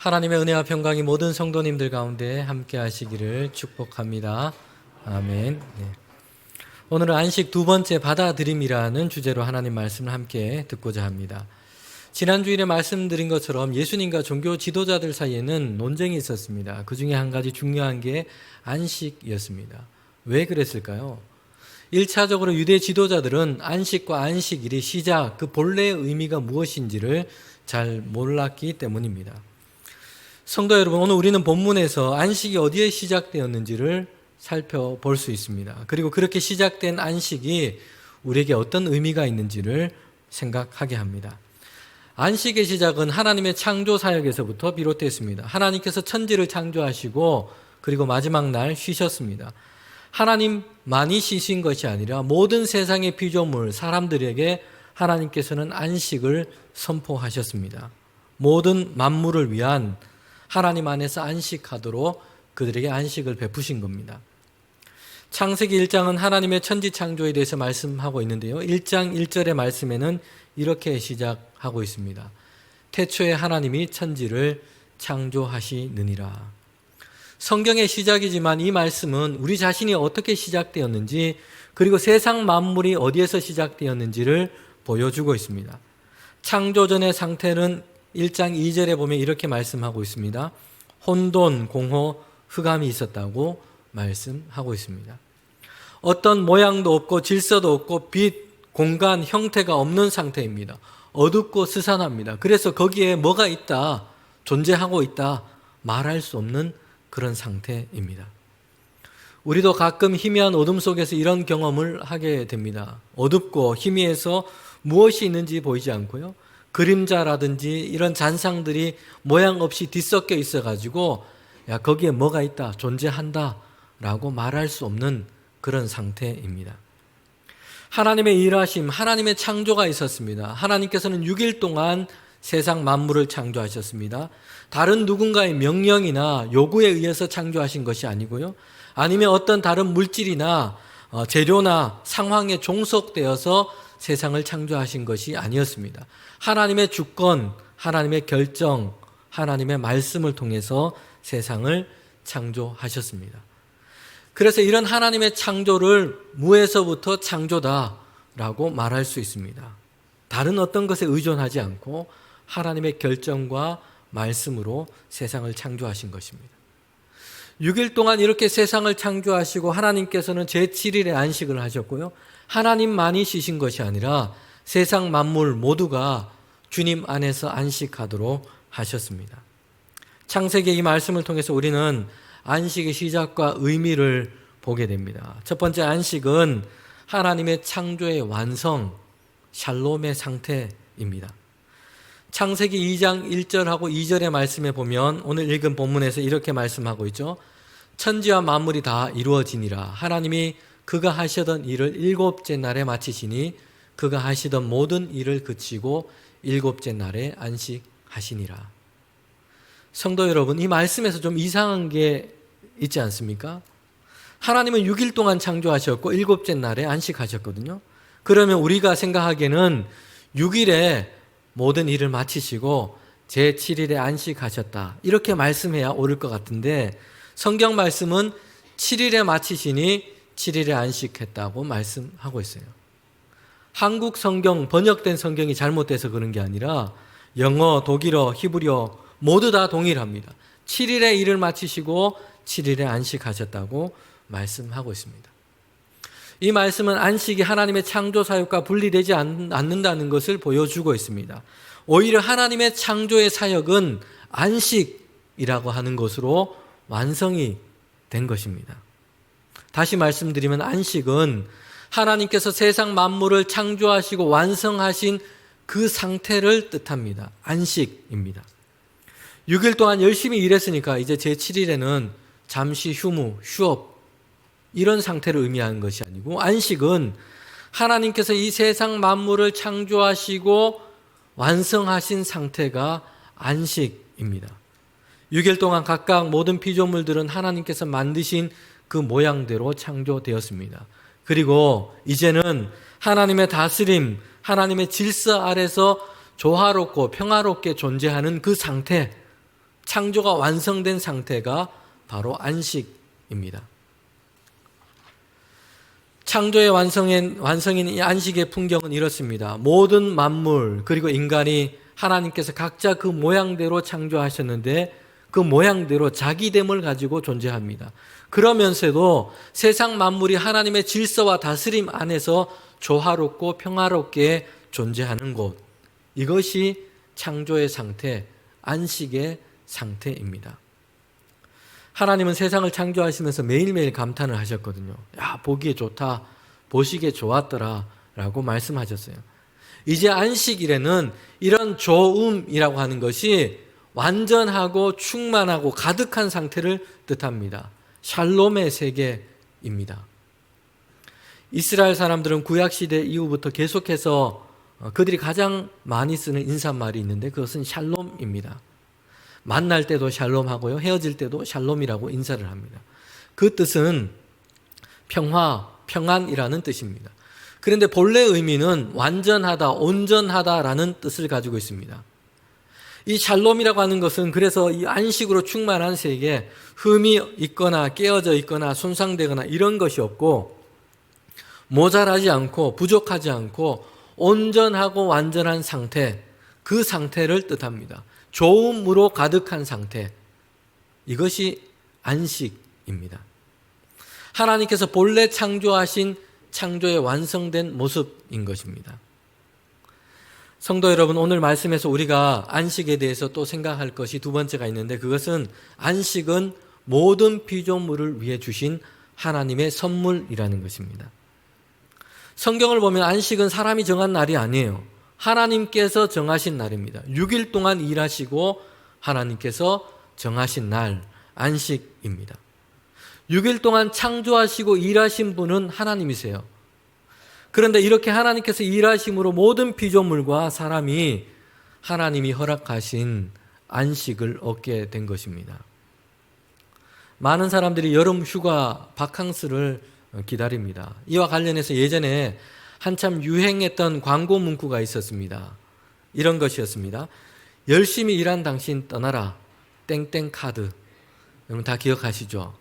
하나님의 은혜와 평강이 모든 성도님들 가운데 함께 하시기를 축복합니다. 아멘. 네. 오늘은 안식 두 번째 받아들임이라는 주제로 하나님 말씀을 함께 듣고자 합니다. 지난 주일에 말씀드린 것처럼 예수님과 종교 지도자들 사이에는 논쟁이 있었습니다. 그 중에 한 가지 중요한 게 안식이었습니다. 왜 그랬을까요? 1차적으로 유대 지도자들은 안식과 안식일의 시작, 그 본래의 의미가 무엇인지를 잘 몰랐기 때문입니다. 성도 여러분, 오늘 우리는 본문에서 안식이 어디에 시작되었는지를 살펴볼 수 있습니다. 그리고 그렇게 시작된 안식이 우리에게 어떤 의미가 있는지를 생각하게 합니다. 안식의 시작은 하나님의 창조 사역에서부터 비롯됐습니다. 하나님께서 천지를 창조하시고 그리고 마지막 날 쉬셨습니다. 하나님만이 쉬신 것이 아니라 모든 세상의 피조물, 사람들에게 하나님께서는 안식을 선포하셨습니다. 모든 만물을 위한 하나님 안에서 안식하도록 그들에게 안식을 베푸신 겁니다. 창세기 1장은 하나님의 천지 창조에 대해서 말씀하고 있는데요. 1장 1절의 말씀에는 이렇게 시작하고 있습니다. 태초에 하나님이 천지를 창조하시느니라. 성경의 시작이지만 이 말씀은 우리 자신이 어떻게 시작되었는지, 그리고 세상 만물이 어디에서 시작되었는지를 보여주고 있습니다. 창조전의 상태는 1장 2절에 보면 이렇게 말씀하고 있습니다. 혼돈, 공허, 흑암이 있었다고 말씀하고 있습니다. 어떤 모양도 없고 질서도 없고 빛, 공간, 형태가 없는 상태입니다. 어둡고 스산합니다. 그래서 거기에 뭐가 있다, 존재하고 있다, 말할 수 없는 그런 상태입니다. 우리도 가끔 희미한 어둠 속에서 이런 경험을 하게 됩니다. 어둡고 희미해서 무엇이 있는지 보이지 않고요. 그림자라든지 이런 잔상들이 모양 없이 뒤섞여 있어가지고 야, 거기에 뭐가 있다, 존재한다 라고 말할 수 없는 그런 상태입니다. 하나님의 일하심, 하나님의 창조가 있었습니다. 하나님께서는 6일 동안 세상 만물을 창조하셨습니다. 다른 누군가의 명령이나 요구에 의해서 창조하신 것이 아니고요. 아니면 어떤 다른 물질이나 재료나 상황에 종속되어서 세상을 창조하신 것이 아니었습니다. 하나님의 주권, 하나님의 결정, 하나님의 말씀을 통해서 세상을 창조하셨습니다. 그래서 이런 하나님의 창조를 무에서부터 창조다라고 말할 수 있습니다. 다른 어떤 것에 의존하지 않고 하나님의 결정과 말씀으로 세상을 창조하신 것입니다. 6일 동안 이렇게 세상을 창조하시고 하나님께서는 제7일에 안식을 하셨고요. 하나님만이 쉬신 것이 아니라 세상 만물 모두가 주님 안에서 안식하도록 하셨습니다. 창세기 이 말씀을 통해서 우리는 안식의 시작과 의미를 보게 됩니다. 첫 번째, 안식은 하나님의 창조의 완성, 샬롬의 상태입니다. 창세기 2장 1절하고 2절의 말씀에 보면 오늘 읽은 본문에서 이렇게 말씀하고 있죠. 천지와 만물이 다 이루어지니라. 하나님이 그가 하시던 일을 일곱째 날에 마치시니 그가 하시던 모든 일을 그치고 일곱째 날에 안식하시니라. 성도 여러분, 이 말씀에서 좀 이상한 게 있지 않습니까? 하나님은 6일 동안 창조하셨고 일곱째 날에 안식하셨거든요. 그러면 우리가 생각하기에는 6일에 모든 일을 마치시고 제7일에 안식하셨다, 이렇게 말씀해야 옳을 것 같은데 성경 말씀은 7일에 마치시니 7일에 안식했다고 말씀하고 있어요. 한국 성경, 번역된 성경이 잘못돼서 그런 게 아니라 영어, 독일어, 히브리어 모두 다 동일합니다. 7일에 일을 마치시고 7일에 안식하셨다고 말씀하고 있습니다. 이 말씀은 안식이 하나님의 창조 사역과 분리되지 않는다는 것을 보여주고 있습니다. 오히려 하나님의 창조의 사역은 안식이라고 하는 것으로 완성이 된 것입니다. 다시 말씀드리면 안식은 하나님께서 세상 만물을 창조하시고 완성하신 그 상태를 뜻합니다. 안식입니다. 6일 동안 열심히 일했으니까 이제 제7일에는 잠시 휴업, 이런 상태를 의미하는 것이 아니고, 안식은 하나님께서 이 세상 만물을 창조하시고 완성하신 상태가 안식입니다. 6일 동안 각각 모든 피조물들은 하나님께서 만드신 그 모양대로 창조되었습니다. 그리고 이제는 하나님의 다스림, 하나님의 질서 아래서 조화롭고 평화롭게 존재하는 그 상태, 창조가 완성된 상태가 바로 안식입니다. 창조의 완성인 이 안식의 풍경은 이렇습니다. 모든 만물 그리고 인간이 하나님께서 각자 그 모양대로 창조하셨는데 그 모양대로 자기됨을 가지고 존재합니다. 그러면서도 세상 만물이 하나님의 질서와 다스림 안에서 조화롭고 평화롭게 존재하는 곳, 이것이 창조의 상태, 안식의 상태입니다. 하나님은 세상을 창조하시면서 매일매일 감탄을 하셨거든요. 야, 보기에 좋다, 보시기에 좋았더라 라고 말씀하셨어요. 이제 안식일에는 이런 좋음이라고 하는 것이 완전하고 충만하고 가득한 상태를 뜻합니다. 샬롬의 세계입니다. 이스라엘 사람들은 구약시대 이후부터 계속해서 그들이 가장 많이 쓰는 인사말이 있는데 그것은 샬롬입니다. 만날 때도 샬롬하고요, 헤어질 때도 샬롬이라고 인사를 합니다. 그 뜻은 평화, 평안이라는 뜻입니다. 그런데 본래 의미는 완전하다, 온전하다라는 뜻을 가지고 있습니다. 이 샬롬이라고 하는 것은 그래서 이 안식으로 충만한 세계에 흠이 있거나 깨어져 있거나 손상되거나 이런 것이 없고 모자라지 않고 부족하지 않고 온전하고 완전한 상태, 그 상태를 뜻합니다. 좋음으로 가득한 상태, 이것이 안식입니다. 하나님께서 본래 창조하신 창조의 완성된 모습인 것입니다. 성도 여러분, 오늘 말씀에서 우리가 안식에 대해서 또 생각할 것이 두 번째가 있는데 그것은 안식은 모든 피조물을 위해 주신 하나님의 선물이라는 것입니다. 성경을 보면 안식은 사람이 정한 날이 아니에요. 하나님께서 정하신 날입니다. 6일 동안 일하시고 하나님께서 정하신 날, 안식입니다. 6일 동안 창조하시고 일하신 분은 하나님이세요. 그런데 이렇게 하나님께서 일하심으로 모든 피조물과 사람이 하나님이 허락하신 안식을 얻게 된 것입니다. 많은 사람들이 여름 휴가 바캉스를 기다립니다. 이와 관련해서 예전에 한참 유행했던 광고 문구가 있었습니다. 이런 것이었습니다. 열심히 일한 당신 떠나라. 땡땡 카드. 여러분 다 기억하시죠?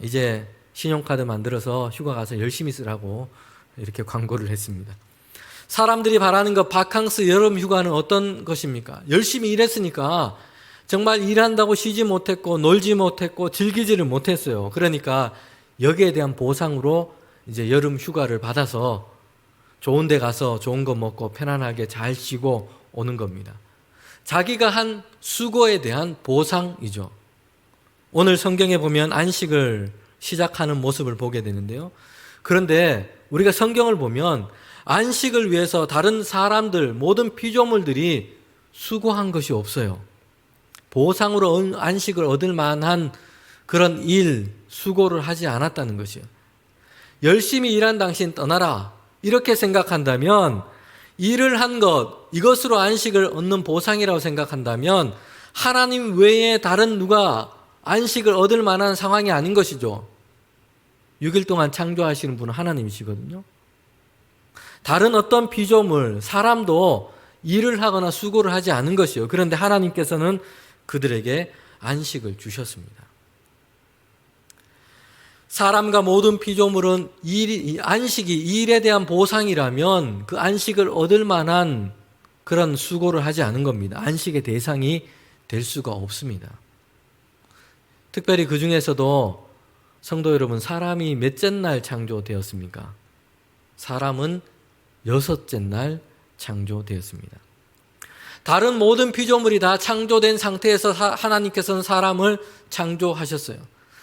이제 신용카드 만들어서 휴가 가서 열심히 쓰라고 이렇게 광고를 했습니다. 사람들이 바라는 것, 바캉스 여름 휴가는 어떤 것입니까? 열심히 일했으니까 정말 일한다고 쉬지 못했고 놀지 못했고 즐기지를 못했어요. 그러니까 여기에 대한 보상으로 이제 여름 휴가를 받아서 좋은 데 가서 좋은 거 먹고 편안하게 잘 쉬고 오는 겁니다. 자기가 한 수고에 대한 보상이죠. 오늘 성경에 보면 안식을 시작하는 모습을 보게 되는데요. 그런데 우리가 성경을 보면 안식을 위해서 다른 사람들, 모든 피조물들이 수고한 것이 없어요. 보상으로 안식을 얻을 만한 그런 일, 수고를 하지 않았다는 것이에요. 열심히 일한 당신 떠나라. 이렇게 생각한다면 일을 한 것, 이것으로 안식을 얻는 보상이라고 생각한다면 하나님 외에 다른 누가 안식을 얻을 만한 상황이 아닌 것이죠. 6일 동안 창조하시는 분은 하나님이시거든요. 다른 어떤 피조물, 사람도 일을 하거나 수고를 하지 않은 것이요. 그런데 하나님께서는 그들에게 안식을 주셨습니다. 사람과 모든 피조물은 안식이 일에 대한 보상이라면 그 안식을 얻을 만한 그런 수고를 하지 않은 겁니다. 안식의 대상이 될 수가 없습니다. 특별히 그 중에서도 성도 여러분, 사람이 몇째 날 창조되었습니까? 사람은 6째 날 창조되었습니다. 다른 모든 피조물이 다 창조된 상태에서 하나님께서는 사람을 창조하셨어요.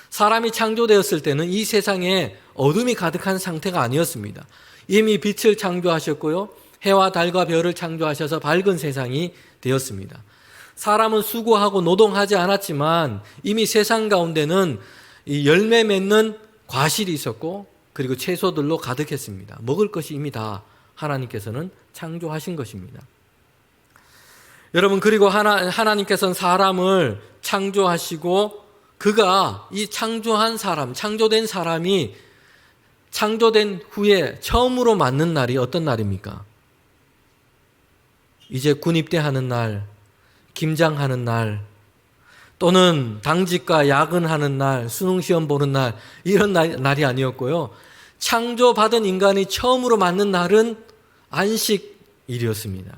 사람이 창조되었을 때는 이 세상에 어둠이 가득한 상태가 아니었습니다. 이미 빛을 창조하셨고요. 해와 달과 별을 창조하셔서 밝은 세상이 되었습니다. 사람은 수고하고 노동하지 않았지만 이미 세상 가운데는 이 열매 맺는 과실이 있었고 그리고 채소들로 가득했습니다. 먹을 것이 이미 다 하나님께서는 창조하신 것입니다. 여러분, 그리고 하나님께서는 사람을 창조하시고 그가 이 창조한 사람, 창조된 사람이 창조된 후에 처음으로 맞는 날이 어떤 날입니까? 이제 군 입대하는 날, 김장하는 날, 또는 당직과 야근하는 날, 수능시험 보는 날, 이런 날이 아니었고요. 창조받은 인간이 처음으로 맞는 날은 안식일이었습니다.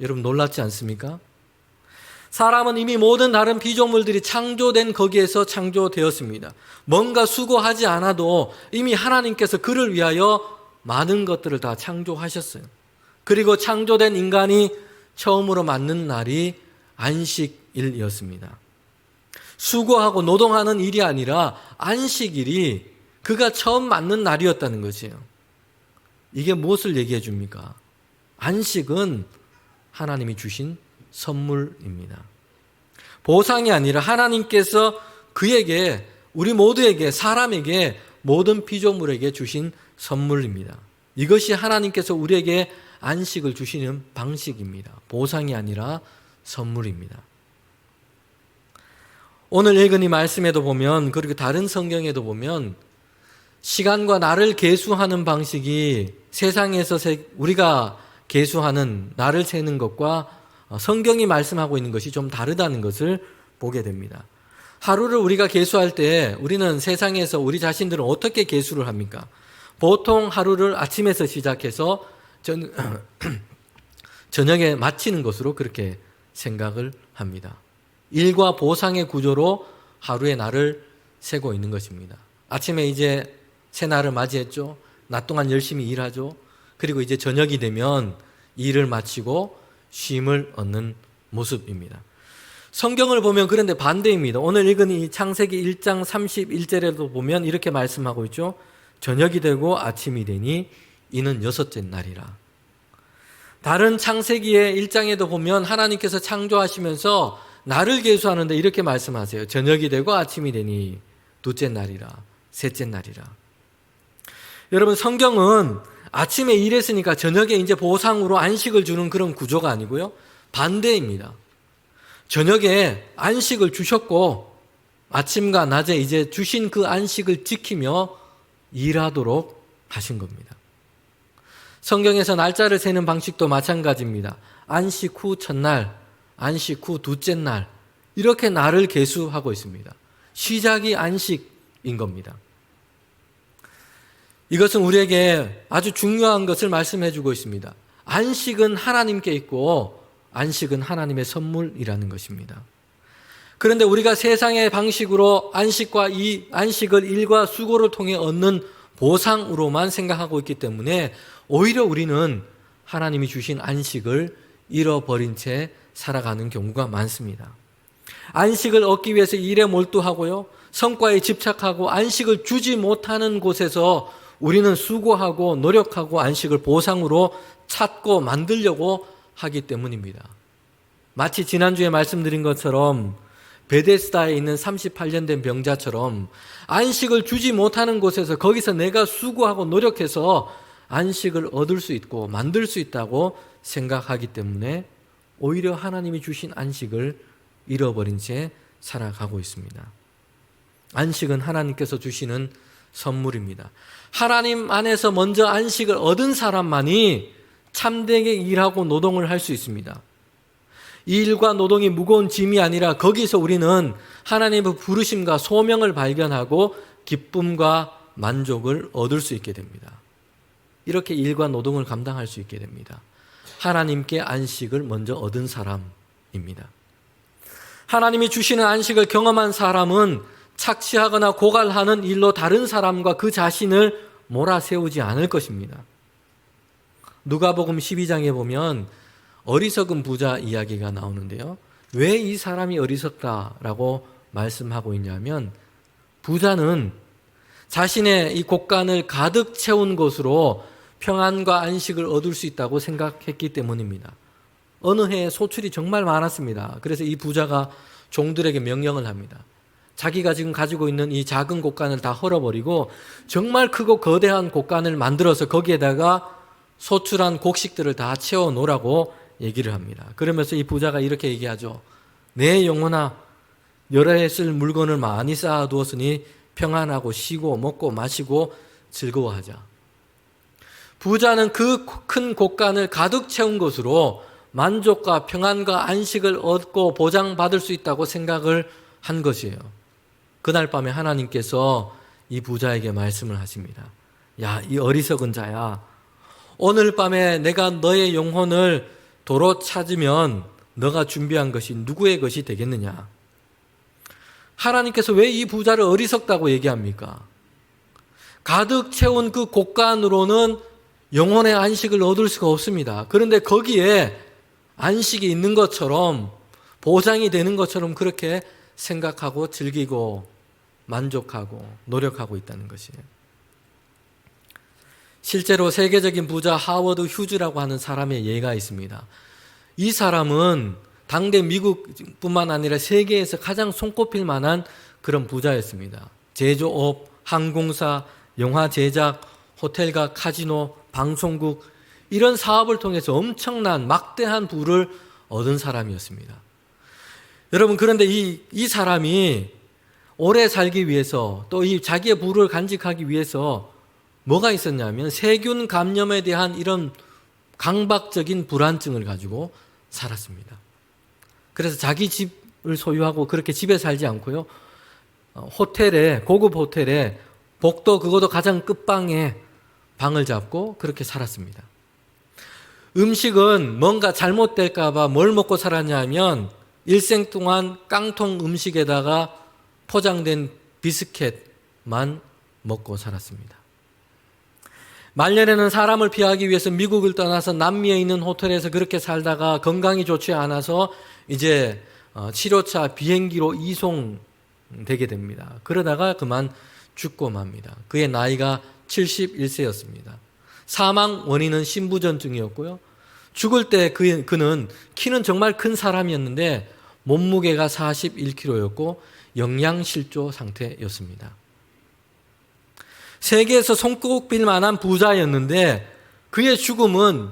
여러분 놀랍지 않습니까? 사람은 이미 모든 다른 피조물들이 창조된 거기에서 창조되었습니다. 뭔가 수고하지 않아도 이미 하나님께서 그를 위하여 많은 것들을 다 창조하셨어요. 그리고 창조된 인간이 처음으로 맞는 날이 안식일이었습니다. 수고하고 노동하는 일이 아니라 안식일이 그가 처음 맞는 날이었다는 것이에요. 이게 무엇을 얘기해 줍니까? 안식은 하나님이 주신 선물입니다. 보상이 아니라 하나님께서 그에게, 우리 모두에게, 사람에게, 모든 피조물에게 주신 선물입니다. 이것이 하나님께서 우리에게 안식을 주시는 방식입니다. 보상이 아니라 선물입니다. 오늘 읽은 이 말씀에도 보면, 그리고 다른 성경에도 보면 시간과 날을 계수하는 방식이 세상에서 우리가 계수하는 날을 세는 것과 성경이 말씀하고 있는 것이 좀 다르다는 것을 보게 됩니다. 하루를 우리가 계수할 때 우리는 세상에서 우리 자신들은 어떻게 계수를 합니까? 보통 하루를 아침에서 시작해서 저녁에 마치는 것으로 그렇게 생각을 합니다. 일과 보상의 구조로 하루의 날을 세고 있는 것입니다. 아침에 이제 새 날을 맞이했죠. 낮 동안 열심히 일하죠. 그리고 이제 저녁이 되면 일을 마치고 쉼을 얻는 모습입니다. 성경을 보면 그런데 반대입니다. 오늘 읽은 이 창세기 1장 31절에도 보면 이렇게 말씀하고 있죠. 저녁이 되고 아침이 되니 이는 여섯째 날이라. 다른 창세기의 1장에도 보면 하나님께서 창조하시면서 날을 계수하는데 이렇게 말씀하세요. 저녁이 되고 아침이 되니 둘째 날이라, 셋째 날이라. 여러분 성경은 아침에 일했으니까 저녁에 이제 보상으로 안식을 주는 그런 구조가 아니고요. 반대입니다. 저녁에 안식을 주셨고 아침과 낮에 이제 주신 그 안식을 지키며 일하도록 하신 겁니다. 성경에서 날짜를 세는 방식도 마찬가지입니다. 안식 후 첫날, 안식 후 둘째 날, 이렇게 날을 계수하고 있습니다. 시작이 안식인 겁니다. 이것은 우리에게 아주 중요한 것을 말씀해 주고 있습니다. 안식은 하나님께 있고 안식은 하나님의 선물이라는 것입니다. 그런데 우리가 세상의 방식으로 안식을 일과 수고를 통해 얻는 보상으로만 생각하고 있기 때문에 오히려 우리는 하나님이 주신 안식을 잃어버린 채 살아가는 경우가 많습니다. 안식을 얻기 위해서 일에 몰두하고요. 성과에 집착하고 안식을 주지 못하는 곳에서 우리는 수고하고 노력하고 안식을 보상으로 찾고 만들려고 하기 때문입니다. 마치 지난주에 말씀드린 것처럼 베데스다에 있는 38년 된 병자처럼 안식을 주지 못하는 곳에서 거기서 내가 수고하고 노력해서 안식을 얻을 수 있고 만들 수 있다고 생각하기 때문에 오히려 하나님이 주신 안식을 잃어버린 채 살아가고 있습니다. 안식은 하나님께서 주시는 선물입니다. 하나님 안에서 먼저 안식을 얻은 사람만이 참되게 일하고 노동을 할 수 있습니다. 일과 노동이 무거운 짐이 아니라 거기서 우리는 하나님의 부르심과 소명을 발견하고 기쁨과 만족을 얻을 수 있게 됩니다. 이렇게 일과 노동을 감당할 수 있게 됩니다. 하나님께 안식을 먼저 얻은 사람입니다. 하나님이 주시는 안식을 경험한 사람은 착취하거나 고갈하는 일로 다른 사람과 그 자신을 몰아세우지 않을 것입니다. 누가복음 12장에 보면 어리석은 부자 이야기가 나오는데요. 왜 이 사람이 어리석다라고 말씀하고 있냐면 부자는 자신의 이 곳간을 가득 채운 것으로 평안과 안식을 얻을 수 있다고 생각했기 때문입니다. 어느 해에 소출이 정말 많았습니다. 그래서 이 부자가 종들에게 명령을 합니다. 자기가 지금 가지고 있는 이 작은 곳간을 다 헐어버리고 정말 크고 거대한 곳간을 만들어서 거기에다가 소출한 곡식들을 다 채워 놓으라고 얘기를 합니다. 그러면서 이 부자가 이렇게 얘기하죠. 내 영혼아, 여러 해 쓸 물건을 많이 쌓아두었으니 평안하고 쉬고 먹고 마시고 즐거워하자. 부자는 그 큰 곳간을 가득 채운 것으로 만족과 평안과 안식을 얻고 보장받을 수 있다고 생각을 한 것이에요. 그날 밤에 하나님께서 이 부자에게 말씀을 하십니다. 야, 이 어리석은 자야. 오늘 밤에 내가 너의 영혼을 도로 찾으면 너가 준비한 것이 누구의 것이 되겠느냐? 하나님께서 왜 이 부자를 어리석다고 얘기합니까? 가득 채운 그 곳간으로는 영혼의 안식을 얻을 수가 없습니다. 그런데 거기에 안식이 있는 것처럼, 보장이 되는 것처럼 그렇게 생각하고 즐기고 만족하고 노력하고 있다는 것이에요. 실제로 세계적인 부자 하워드 휴즈라고 하는 사람의 예가 있습니다. 이 사람은 당대 미국뿐만 아니라 세계에서 가장 손꼽힐 만한 그런 부자였습니다. 제조업, 항공사, 영화 제작, 호텔과 카지노, 방송국, 이런 사업을 통해서 엄청난 막대한 부를 얻은 사람이었습니다. 여러분, 그런데 이 사람이 오래 살기 위해서 또 이 자기의 부를 간직하기 위해서 뭐가 있었냐면 세균 감염에 대한 이런 강박적인 불안증을 가지고 살았습니다. 그래서 자기 집을 소유하고 그렇게 집에 살지 않고요, 호텔에, 고급 호텔에 복도 그것도 가장 끝방에 방을 잡고 그렇게 살았습니다. 음식은 뭔가 잘못될까봐 뭘 먹고 살았냐면 일생 동안 깡통 음식에다가 포장된 비스켓만 먹고 살았습니다. 말년에는 사람을 피하기 위해서 미국을 떠나서 남미에 있는 호텔에서 그렇게 살다가 건강이 좋지 않아서 이제 치료차 비행기로 이송되게 됩니다. 그러다가 그만 죽고 맙니다. 그의 나이가 71세였습니다. 사망 원인은 심부전증이었고요. 죽을 때 그는 키는 정말 큰 사람이었는데 몸무게가 41kg였고 영양실조 상태였습니다. 세계에서 손꼽힐 만한 부자였는데 그의 죽음은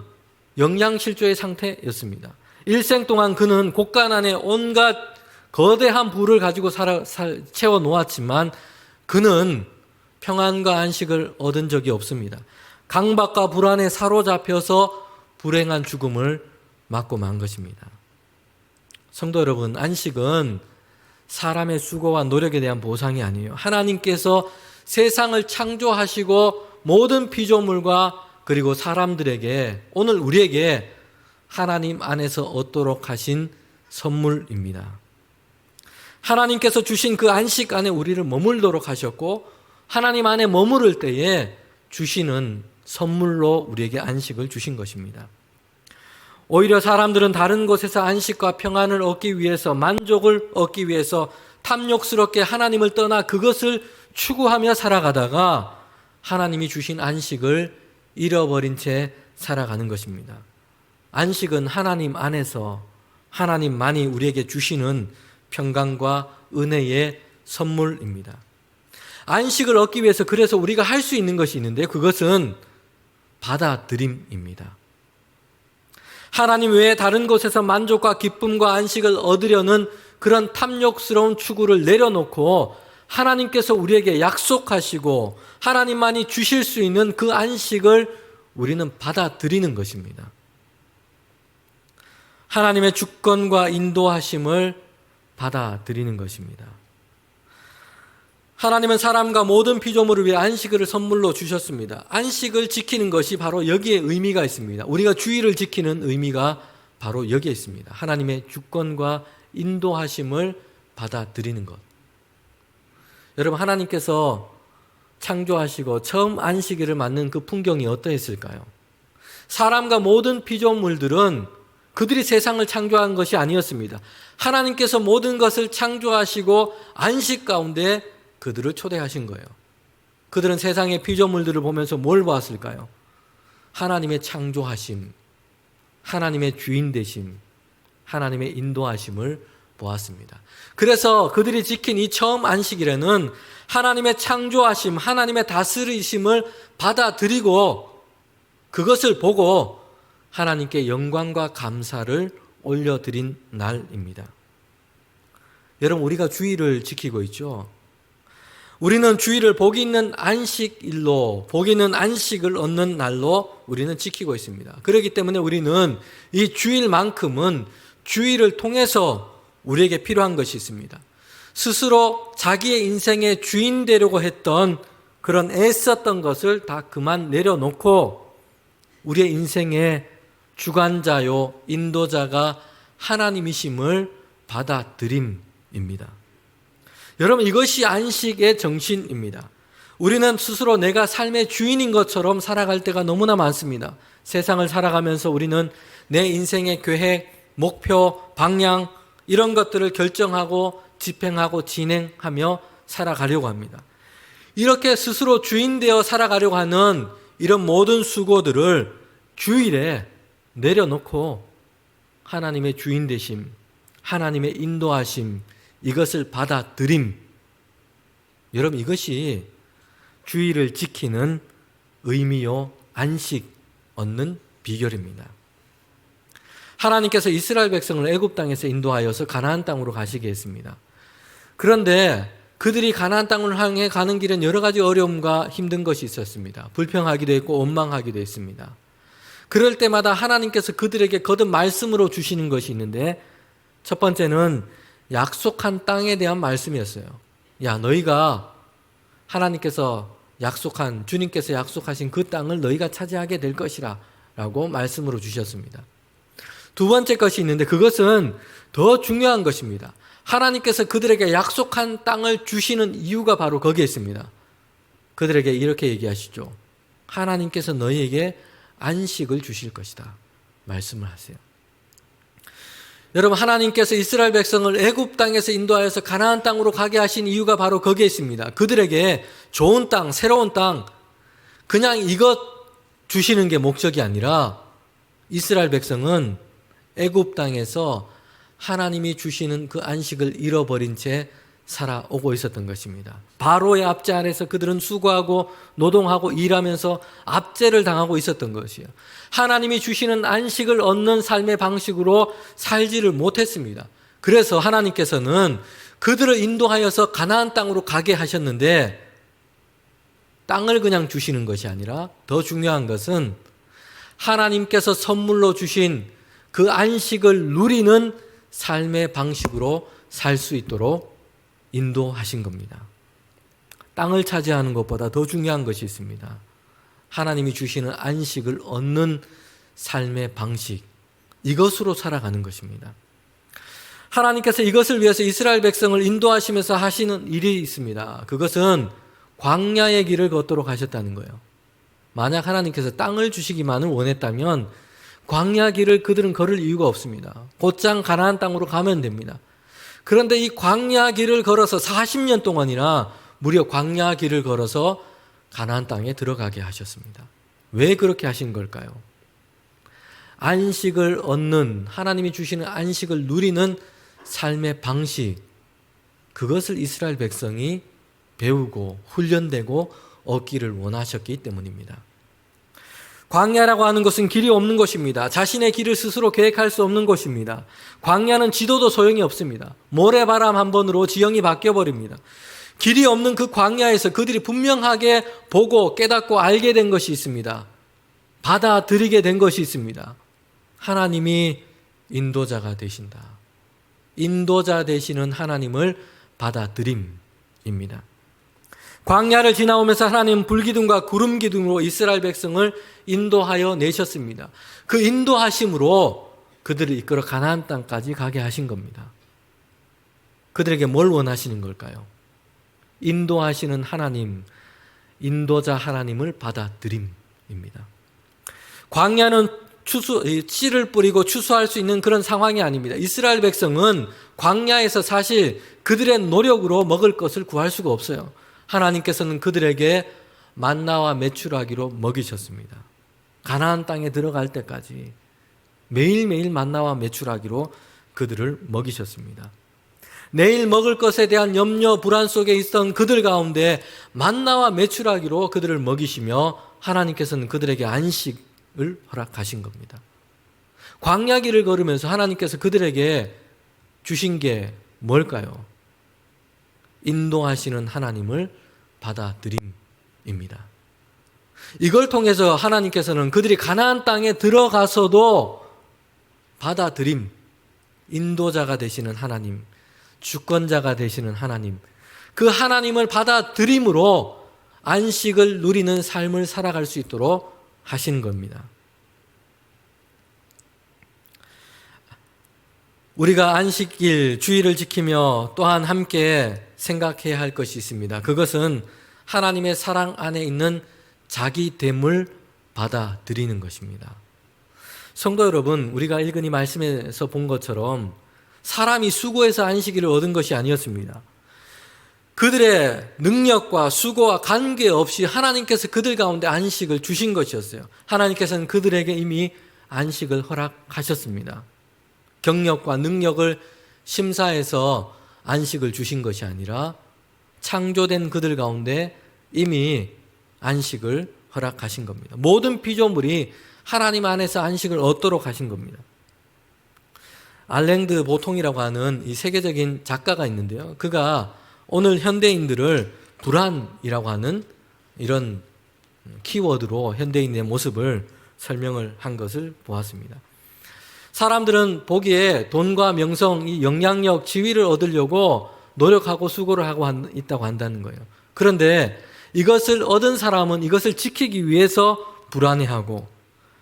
영양실조의 상태였습니다. 일생 동안 그는 곳간 안에 온갖 거대한 부를 가지고 채워 놓았지만 그는 평안과 안식을 얻은 적이 없습니다. 강박과 불안에 사로잡혀서 불행한 죽음을 맞고 만 것입니다. 성도 여러분, 안식은 사람의 수고와 노력에 대한 보상이 아니에요. 하나님께서 세상을 창조하시고 모든 피조물과 그리고 사람들에게, 오늘 우리에게 하나님 안에서 얻도록 하신 선물입니다. 하나님께서 주신 그 안식 안에 우리를 머물도록 하셨고 하나님 안에 머무를 때에 주시는 선물로 우리에게 안식을 주신 것입니다. 오히려 사람들은 다른 곳에서 안식과 평안을 얻기 위해서, 만족을 얻기 위해서 탐욕스럽게 하나님을 떠나 그것을 추구하며 살아가다가 하나님이 주신 안식을 잃어버린 채 살아가는 것입니다. 안식은 하나님 안에서 하나님만이 우리에게 주시는 평강과 은혜의 선물입니다. 안식을 얻기 위해서 그래서 우리가 할 수 있는 것이 있는데 그것은 받아들임입니다. 하나님 외에 다른 곳에서 만족과 기쁨과 안식을 얻으려는 그런 탐욕스러운 추구를 내려놓고 하나님께서 우리에게 약속하시고 하나님만이 주실 수 있는 그 안식을 우리는 받아들이는 것입니다. 하나님의 주권과 인도하심을 받아들이는 것입니다. 하나님은 사람과 모든 피조물을 위해 안식을 선물로 주셨습니다. 안식을 지키는 것이 바로 여기에 의미가 있습니다. 우리가 주의를 지키는 의미가 바로 여기에 있습니다. 하나님의 주권과 인도하심을 받아들이는 것. 여러분, 하나님께서 창조하시고 처음 안식일을 맞는 그 풍경이 어떠했을까요? 사람과 모든 피조물들은 그들이 세상을 창조한 것이 아니었습니다. 하나님께서 모든 것을 창조하시고 안식 가운데 그들을 초대하신 거예요. 그들은 세상의 피조물들을 보면서 뭘 보았을까요? 하나님의 창조하심, 하나님의 주인 되심, 하나님의 인도하심을 보았습니다. 그래서 그들이 지킨 이 처음 안식일에는 하나님의 창조하심, 하나님의 다스리심을 받아들이고 그것을 보고 하나님께 영광과 감사를 올려드린 날입니다. 여러분, 우리가 주일을 지키고 있죠. 우리는 주일을 복이 있는 안식일로, 복이 있는 안식을 얻는 날로 우리는 지키고 있습니다. 그렇기 때문에 우리는 이 주일만큼은 주일을 통해서 우리에게 필요한 것이 있습니다. 스스로 자기의 인생의 주인 되려고 했던 그런 애썼던 것을 다 그만 내려놓고 우리의 인생의 주관자요 인도자가 하나님이심을 받아들임입니다. 여러분, 이것이 안식의 정신입니다. 우리는 스스로 내가 삶의 주인인 것처럼 살아갈 때가 너무나 많습니다. 세상을 살아가면서 우리는 내 인생의 계획, 목표, 방향 이런 것들을 결정하고 집행하고 진행하며 살아가려고 합니다. 이렇게 스스로 주인 되어 살아가려고 하는 이런 모든 수고들을 주일에 내려놓고 하나님의 주인 되심, 하나님의 인도하심, 이것을 받아들임. 여러분, 이것이 주일을 지키는 의미요 안식 얻는 비결입니다. 하나님께서 이스라엘 백성을 애굽 땅에서 인도하여서 가나안 땅으로 가시게 했습니다. 그런데 그들이 가나안 땅을 향해 가는 길엔 여러 가지 어려움과 힘든 것이 있었습니다. 불평하기도 했고 원망하기도 했습니다. 그럴 때마다 하나님께서 그들에게 거듭 말씀으로 주시는 것이 있는데, 첫 번째는 약속한 땅에 대한 말씀이었어요. 야, 너희가 하나님께서 약속한, 주님께서 약속하신 그 땅을 너희가 차지하게 될 것이라 라고 말씀으로 주셨습니다. 두 번째 것이 있는데 그것은 더 중요한 것입니다. 하나님께서 그들에게 약속한 땅을 주시는 이유가 바로 거기에 있습니다. 그들에게 이렇게 얘기하시죠. 하나님께서 너희에게 안식을 주실 것이다 말씀을 하세요. 여러분, 하나님께서 이스라엘 백성을 애굽 땅에서 인도하여서 가나안 땅으로 가게 하신 이유가 바로 거기에 있습니다. 그들에게 좋은 땅, 새로운 땅, 그냥 이것 주시는 게 목적이 아니라 이스라엘 백성은 애굽 땅에서 하나님이 주시는 그 안식을 잃어버린 채 살아오고 있었던 것입니다. 바로의 압제 안에서 그들은 수고하고 노동하고 일하면서 압제를 당하고 있었던 것이에요. 하나님이 주시는 안식을 얻는 삶의 방식으로 살지를 못했습니다. 그래서 하나님께서는 그들을 인도하여서 가나안 땅으로 가게 하셨는데, 땅을 그냥 주시는 것이 아니라 더 중요한 것은 하나님께서 선물로 주신 그 안식을 누리는 삶의 방식으로 살 수 있도록 인도하신 겁니다. 땅을 차지하는 것보다 더 중요한 것이 있습니다. 하나님이 주시는 안식을 얻는 삶의 방식, 이것으로 살아가는 것입니다. 하나님께서 이것을 위해서 이스라엘 백성을 인도하시면서 하시는 일이 있습니다. 그것은 광야의 길을 걷도록 하셨다는 거예요. 만약 하나님께서 땅을 주시기만을 원했다면 광야 길을 그들은 걸을 이유가 없습니다. 곧장 가나안 땅으로 가면 됩니다. 그런데 이 광야 길을 걸어서 40년 동안이나 무려 광야 길을 걸어서 가나안 땅에 들어가게 하셨습니다. 왜 그렇게 하신 걸까요? 안식을 얻는, 하나님이 주시는 안식을 누리는 삶의 방식, 그것을 이스라엘 백성이 배우고 훈련되고 얻기를 원하셨기 때문입니다. 광야라고 하는 것은 길이 없는 것입니다. 자신의 길을 스스로 계획할 수 없는 것입니다. 광야는 지도도 소용이 없습니다. 모래바람 한 번으로 지형이 바뀌어버립니다. 길이 없는 그 광야에서 그들이 분명하게 보고 깨닫고 알게 된 것이 있습니다. 받아들이게 된 것이 있습니다. 하나님이 인도자가 되신다. 인도자 되시는 하나님을 받아들임입니다. 광야를 지나오면서 하나님은 불기둥과 구름기둥으로 이스라엘 백성을 인도하여 내셨습니다. 그 인도하심으로 그들을 이끌어 가나안 땅까지 가게 하신 겁니다. 그들에게 뭘 원하시는 걸까요? 인도하시는 하나님, 인도자 하나님을 받아들임입니다. 광야는 씨를 뿌리고 추수할 수 있는 그런 상황이 아닙니다. 이스라엘 백성은 광야에서 사실 그들의 노력으로 먹을 것을 구할 수가 없어요. 하나님께서는 그들에게 만나와 메추라기로 먹이셨습니다. 가나안 땅에 들어갈 때까지 매일매일 만나와 메추라기로 그들을 먹이셨습니다. 내일 먹을 것에 대한 염려, 불안 속에 있던 그들 가운데 만나와 메추라기로 그들을 먹이시며 하나님께서는 그들에게 안식을 허락하신 겁니다. 광야길을 걸으면서 하나님께서 그들에게 주신 게 뭘까요? 인도하시는 하나님을 받아들임입니다. 이걸 통해서 하나님께서는 그들이 가나안 땅에 들어가서도 받아들임, 인도자가 되시는 하나님, 주권자가 되시는 하나님, 그 하나님을 받아들임으로 안식을 누리는 삶을 살아갈 수 있도록 하신 겁니다. 우리가 안식일, 주일을 지키며 또한 함께 생각해야 할 것이 있습니다. 그것은 하나님의 사랑 안에 있는 자기됨을 받아들이는 것입니다. 성도 여러분, 우리가 읽은 이 말씀에서 본 것처럼 사람이 수고해서 안식일을 얻은 것이 아니었습니다. 그들의 능력과 수고와 관계없이 하나님께서 그들 가운데 안식을 주신 것이었어요. 하나님께서는 그들에게 이미 안식을 허락하셨습니다. 경력과 능력을 심사해서 안식을 주신 것이 아니라 창조된 그들 가운데 이미 안식을 허락하신 겁니다. 모든 피조물이 하나님 안에서 안식을 얻도록 하신 겁니다. 알랭드 보통이라고 하는 이 세계적인 작가가 있는데요. 그가 오늘 현대인들을 불안이라고 하는 이런 키워드로 현대인의 모습을 설명을 한 것을 보았습니다. 사람들은 보기에 돈과 명성, 이 영향력, 지위를 얻으려고 노력하고 수고를 하고 있다고 한다는 거예요. 그런데 이것을 얻은 사람은 이것을 지키기 위해서 불안해하고,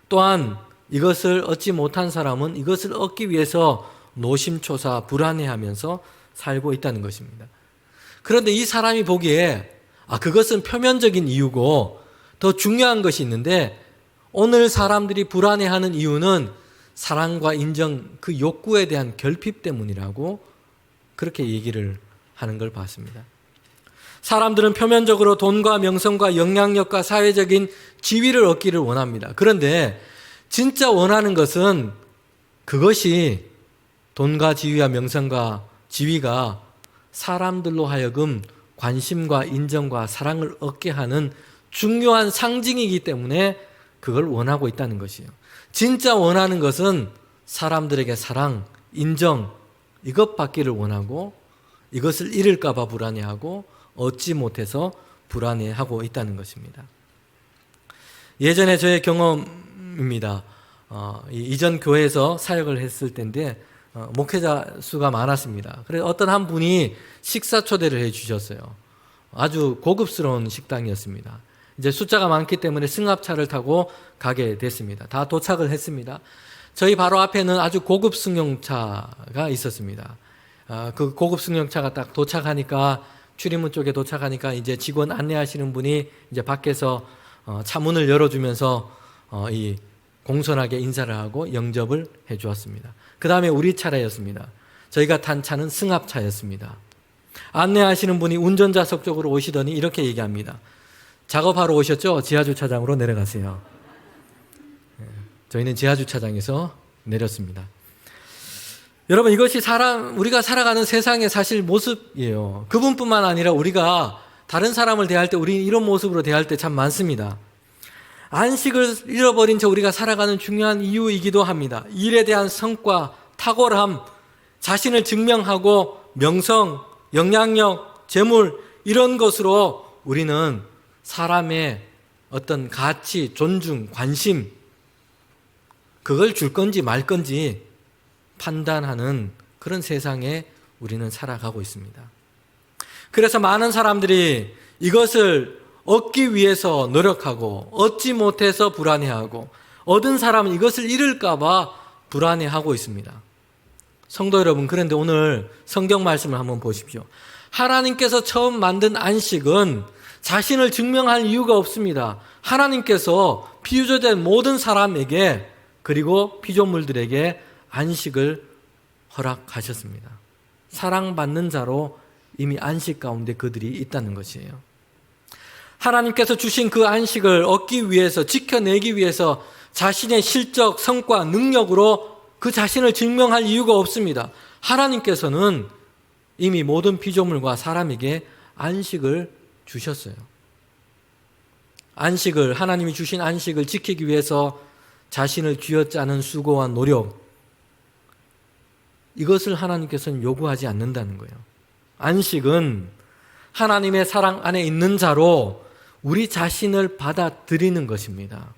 또한 이것을 얻지 못한 사람은 이것을 얻기 위해서 노심초사 불안해하면서 살고 있다는 것입니다. 그런데 이 사람이 보기에 그것은 표면적인 이유고 더 중요한 것이 있는데, 오늘 사람들이 불안해하는 이유는 사랑과 인정, 그 욕구에 대한 결핍 때문이라고 그렇게 얘기를 하는 걸 봤습니다. 사람들은 표면적으로 돈과 명성과 영향력과 사회적인 지위를 얻기를 원합니다. 그런데 진짜 원하는 것은 그것이 돈과 지위와 명성과 지위가 사람들로 하여금 관심과 인정과 사랑을 얻게 하는 중요한 상징이기 때문에 그걸 원하고 있다는 것이에요. 진짜 원하는 것은 사람들에게 사랑, 인정, 이것 받기를 원하고 이것을 잃을까 봐 불안해하고 얻지 못해서 불안해하고 있다는 것입니다. 예전에 저의 경험입니다. 이전 교회에서 사역을 했을 때인데 목회자 수가 많았습니다. 그래서 어떤 한 분이 식사 초대를 해 주셨어요. 아주 고급스러운 식당이었습니다. 이제 숫자가 많기 때문에 승합차를 타고 가게 됐습니다. 다 도착을 했습니다. 저희 바로 앞에는 아주 고급 승용차가 있었습니다. 그 고급 승용차가 딱 도착하니까, 출입문 쪽에 도착하니까 이제 직원 안내하시는 분이 이제 밖에서 차 문을 열어주면서 이 공손하게 인사를 하고 영접을 해 주었습니다. 그 다음에 우리 차례였습니다. 저희가 탄 차는 승합차였습니다. 안내하시는 분이 운전자석 쪽으로 오시더니 이렇게 얘기합니다. 작업하러 오셨죠? 지하주차장으로 내려가세요. 저희는 지하주차장에서 내렸습니다. 여러분, 이것이 우리가 살아가는 세상의 사실 모습이에요. 그분뿐만 아니라 우리가 다른 사람을 대할 때, 우리 이런 모습으로 대할 때 참 많습니다. 안식을 잃어버린 채 우리가 살아가는 중요한 이유이기도 합니다. 일에 대한 성과, 탁월함, 자신을 증명하고 명성, 영향력, 재물, 이런 것으로 우리는 사람의 어떤 가치, 존중, 관심, 그걸 줄 건지 말 건지 판단하는 그런 세상에 우리는 살아가고 있습니다. 그래서 많은 사람들이 이것을 얻기 위해서 노력하고 얻지 못해서 불안해하고, 얻은 사람은 이것을 잃을까 봐 불안해하고 있습니다. 성도 여러분, 그런데 오늘 성경 말씀을 한번 보십시오. 하나님께서 처음 만든 안식은 자신을 증명할 이유가 없습니다. 하나님께서 피조된 모든 사람에게, 그리고 피조물들에게 안식을 허락하셨습니다. 사랑받는 자로 이미 안식 가운데 그들이 있다는 것이에요. 하나님께서 주신 그 안식을 얻기 위해서, 지켜내기 위해서 자신의 실적, 성과, 능력으로 그 자신을 증명할 이유가 없습니다. 하나님께서는 이미 모든 피조물과 사람에게 안식을 주셨어요. 하나님이 주신 안식을 지키기 위해서 자신을 쥐어짜는 수고와 노력, 이것을 하나님께서는 요구하지 않는다는 거예요. 안식은 하나님의 사랑 안에 있는 자로 우리 자신을 받아들이는 것입니다.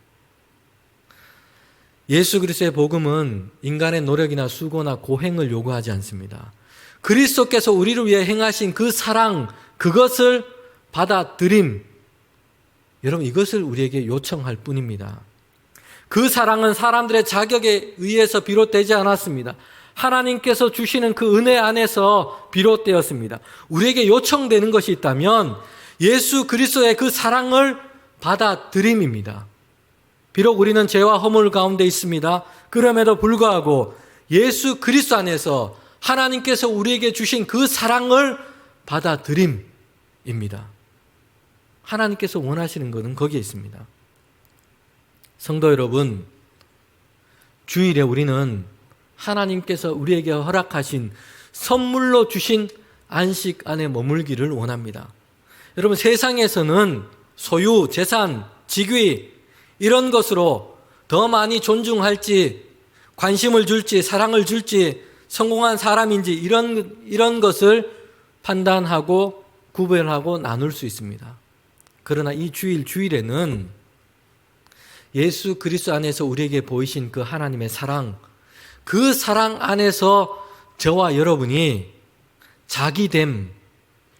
예수 그리스도의 복음은 인간의 노력이나 수고나 고행을 요구하지 않습니다. 그리스도께서 우리를 위해 행하신 그 사랑, 그것을 받아들임, 여러분 이것을 우리에게 요청할 뿐입니다. 그 사랑은 사람들의 자격에 의해서 비롯되지 않았습니다. 하나님께서 주시는 그 은혜 안에서 비롯되었습니다. 우리에게 요청되는 것이 있다면 예수 그리스도의 그 사랑을 받아들임입니다. 비록 우리는 죄와 허물 가운데 있습니다. 그럼에도 불구하고 예수 그리스도 안에서 하나님께서 우리에게 주신 그 사랑을 받아들임입니다. 하나님께서 원하시는 것은 거기에 있습니다. 성도 여러분, 주일에 우리는 하나님께서 우리에게 허락하신 선물로 주신 안식 안에 머물기를 원합니다. 여러분, 세상에서는 소유, 재산, 직위 이런 것으로 더 많이 존중할지, 관심을 줄지, 사랑을 줄지, 성공한 사람인지 이런 것을 판단하고 구별하고 나눌 수 있습니다. 그러나 이 주일에는 예수 그리스도 안에서 우리에게 보이신 그 하나님의 사랑, 그 사랑 안에서 저와 여러분이 자기됨,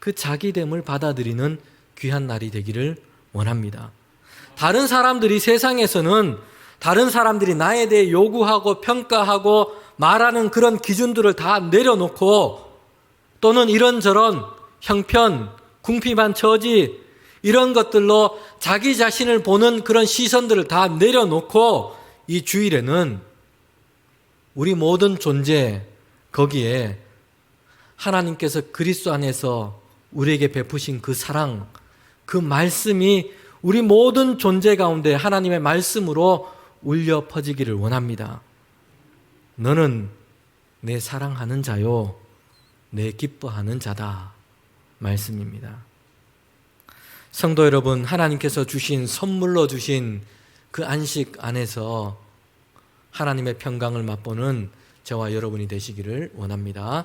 그 자기됨을 받아들이는 귀한 날이 되기를 원합니다. 다른 사람들이 세상에서는 다른 사람들이 나에 대해 요구하고 평가하고 말하는 그런 기준들을 다 내려놓고 또는 이런저런 형편, 궁핍한 처지 이런 것들로 자기 자신을 보는 그런 시선들을 다 내려놓고 이 주일에는 우리 모든 존재 거기에 하나님께서 그리스도 안에서 우리에게 베푸신 그 사랑, 그 말씀이 우리 모든 존재 가운데 하나님의 말씀으로 울려 퍼지기를 원합니다. 너는 내 사랑하는 자요, 내 기뻐하는 자다 말씀입니다. 성도 여러분, 하나님께서 주신 선물로 주신 그 안식 안에서 하나님의 평강을 맛보는 저와 여러분이 되시기를 원합니다.